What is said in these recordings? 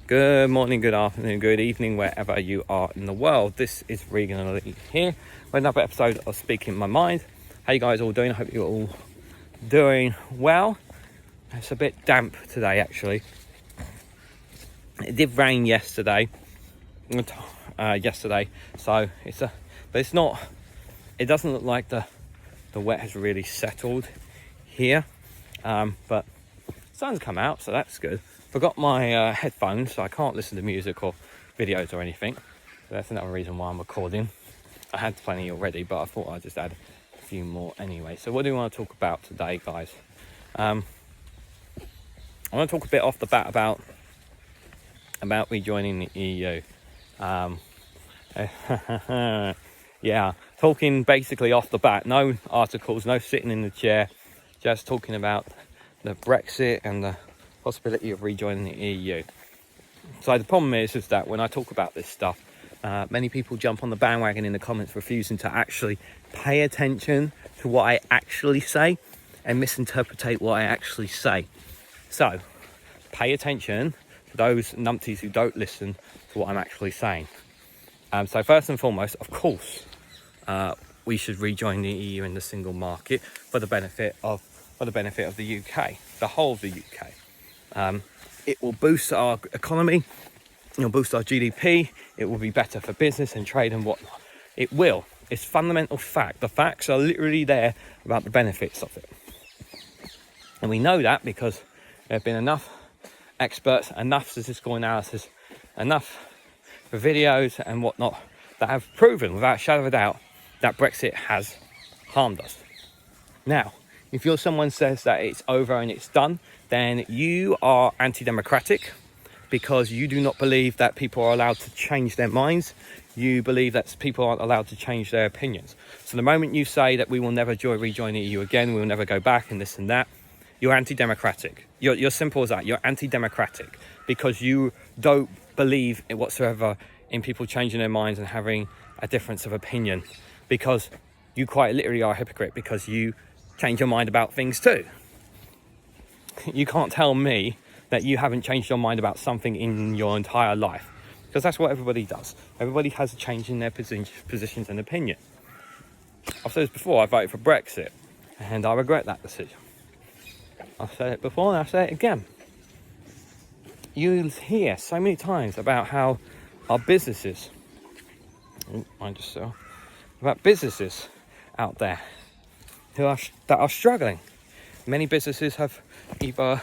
Good morning, good afternoon, good evening, wherever you are in the world. This is Reganelite here with another episode of Speaking My Mind. How you guys all doing? I hope you're all doing well. It's a bit damp today, actually. It did rain yesterday, so it's not. It doesn't look like the wet has really settled here, but the sun's come out, so that's good. Forgot my headphones, so I can't listen to music or videos or anything. So that's another reason why I'm recording. I had plenty already, but I thought I'd just add a few more anyway. So what do we want to talk about today, guys? I want to talk a bit off the bat about rejoining the EU. Yeah, talking basically off the bat, no articles, no sitting in the chair, just talking about the Brexit and the possibility of rejoining the EU. So the problem is that when I talk about this stuff, many people jump on the bandwagon in the comments, refusing to actually pay attention to what I actually say and misinterpret what I actually say. So pay attention to those numpties who don't listen to what I'm actually saying. So first and foremost, of course, we should rejoin the EU in the single market for the benefit of the UK, the whole of the UK. It will boost our economy, it will boost our GDP, it will be better for business and trade and whatnot. It will. It's fundamental fact. The facts are literally there about the benefits of it. And we know that because there have been enough experts, enough statistical analysis, enough videos and whatnot that have proven without a shadow of a doubt that Brexit has harmed us. Now, if you're someone says that it's over and it's done, then you are anti-democratic because you do not believe that people are allowed to change their minds. You believe that people aren't allowed to change their opinions. So the moment you say that we will never rejoin the EU again, we will never go back and this and that, you're anti-democratic. You're simple as that. You're anti-democratic because you don't believe in whatsoever in people changing their minds and having a difference of opinion, because you quite literally are a hypocrite because you change your mind about things too. You can't tell me that you haven't changed your mind about something in your entire life, because that's what everybody does. Everybody has a change in their positions and opinion. I've said this before, I voted for Brexit and I regret that decision. I've said it before and I'll say it again. You hear so many times about how our businesses, about businesses out there that are struggling. Many businesses have either,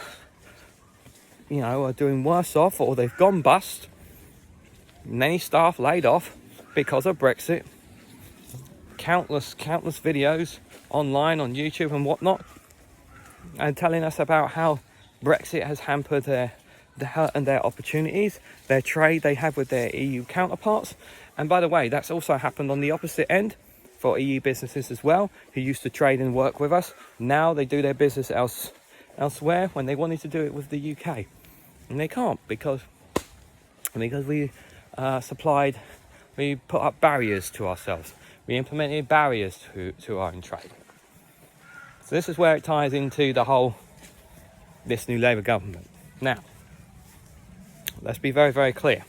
are doing worse off or they've gone bust. Many staff laid off because of Brexit. Countless videos online on YouTube and whatnot, and telling us about how Brexit has hampered their opportunities, their trade they have with their EU counterparts. And by the way, that's also happened on the opposite end for EU businesses as well, who used to trade and work with us. Now they do their business elsewhere when they wanted to do it with the UK. And they can't because we put up barriers to ourselves. We implemented barriers to our own trade. So this is where it ties into this new Labour government. Now, let's be very, very clear.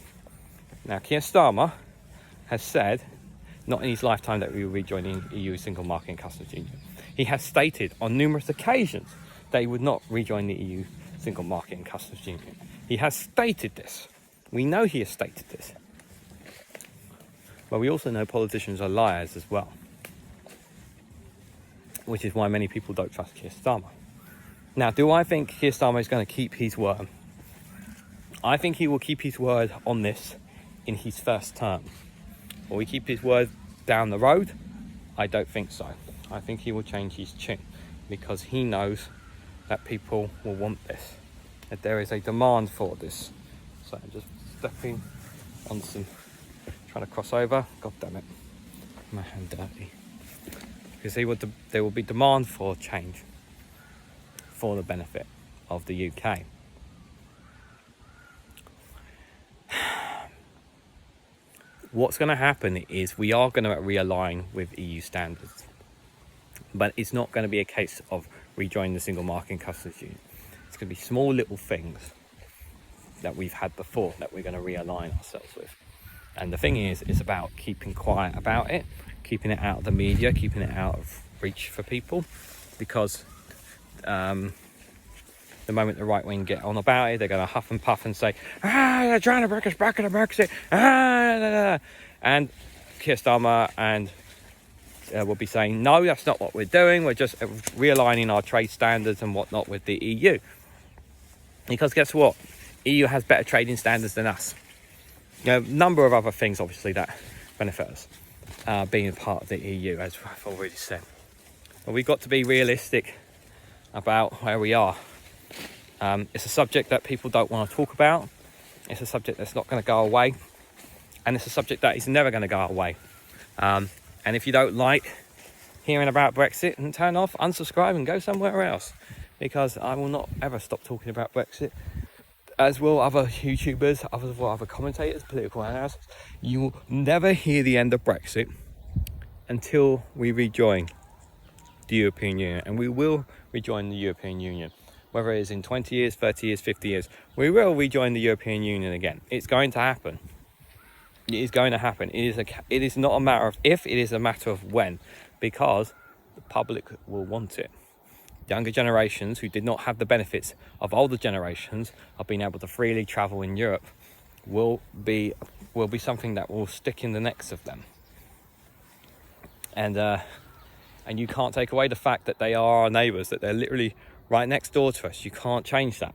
Now, Keir Starmer has said, not in his lifetime, that we will rejoin the EU single market and customs union. He has stated on numerous occasions that he would not rejoin the EU single market and customs union. He has stated this. We know he has stated this. But we also know politicians are liars as well, which is why many people don't trust Keir Starmer. Now, do I think Keir Starmer is going to keep his word? I think he will keep his word on this in his first term. Will he keep his word down the road? I don't think so. I think he will change his tune because he knows that people will want this, that there is a demand for this. So I'm just stepping on trying to cross over. God damn it, my hand dirty. Because there will be demand for change for the benefit of the UK. What's going to happen is we are going to realign with EU standards, but it's not going to be a case of rejoining the single market and customs union. It's going to be small little things that we've had before that we're going to realign ourselves with. And the thing is, it's about keeping quiet about it, keeping it out of the media, keeping it out of reach for people, because the moment the right wing get on about it, they're going to huff and puff and say, they're trying to bring us back into Brexit, and Keir Starmer and will be saying, no, that's not what we're doing. We're just realigning our trade standards and whatnot with the EU. Because guess what? EU has better trading standards than us. A number of other things, obviously, that benefit us being a part of the EU, as I've already said. But we've got to be realistic about where we are. It's a subject that people don't want to talk about. It's a subject that's not going to go away. And it's a subject that is never going to go away. And if you don't like hearing about Brexit, then turn off, unsubscribe and go somewhere else. Because I will not ever stop talking about Brexit. As will other YouTubers, other commentators, political analysts. You will never hear the end of Brexit until we rejoin the European Union. And we will rejoin the European Union. Whether it is in 20 years, 30 years, 50 years, we will rejoin the European Union again. It's going to happen. It is going to happen. It is not a matter of if, it is a matter of when, because the public will want it. Younger generations who did not have the benefits of older generations of being able to freely travel in Europe will be something that will stick in the necks of them. And you can't take away the fact that they are our neighbours, that they're literally right next door to us. You can't change that.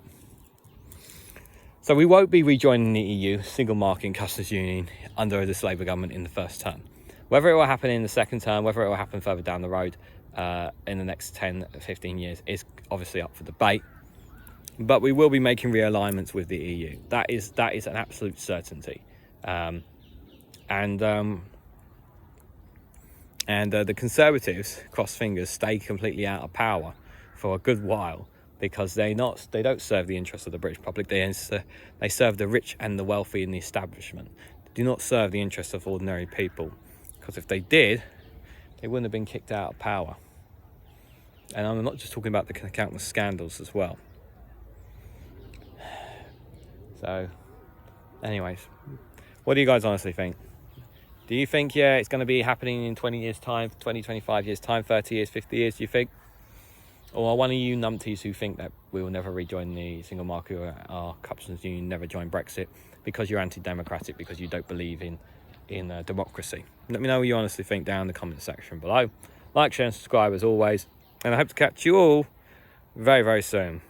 So we won't be rejoining the EU, single market and customs union, under this Labour government in the first term. Whether it will happen in the second term, whether it will happen further down the road in the next 10, 15 years is obviously up for debate. But we will be making realignments with the EU. That is an absolute certainty. And the Conservatives, cross fingers, stay completely out of power for a good while, because they don't serve the interests of the British public. They serve the rich and the wealthy in the establishment. They do not serve the interests of ordinary people, because if they did, they wouldn't have been kicked out of power. And I'm not just talking about the countless scandals as well. So, anyways, what do you guys honestly think? Do you think, it's going to be happening in 20 years' time, 20, 25 years' time, 30 years, 50 years, do you think? Or are one of you numpties who think that we will never rejoin the single market or our customs union, never join Brexit, because you're anti-democratic, because you don't believe in democracy? Let me know what you honestly think down in the comment section below. Like, share and subscribe as always. And I hope to catch you all very, very soon.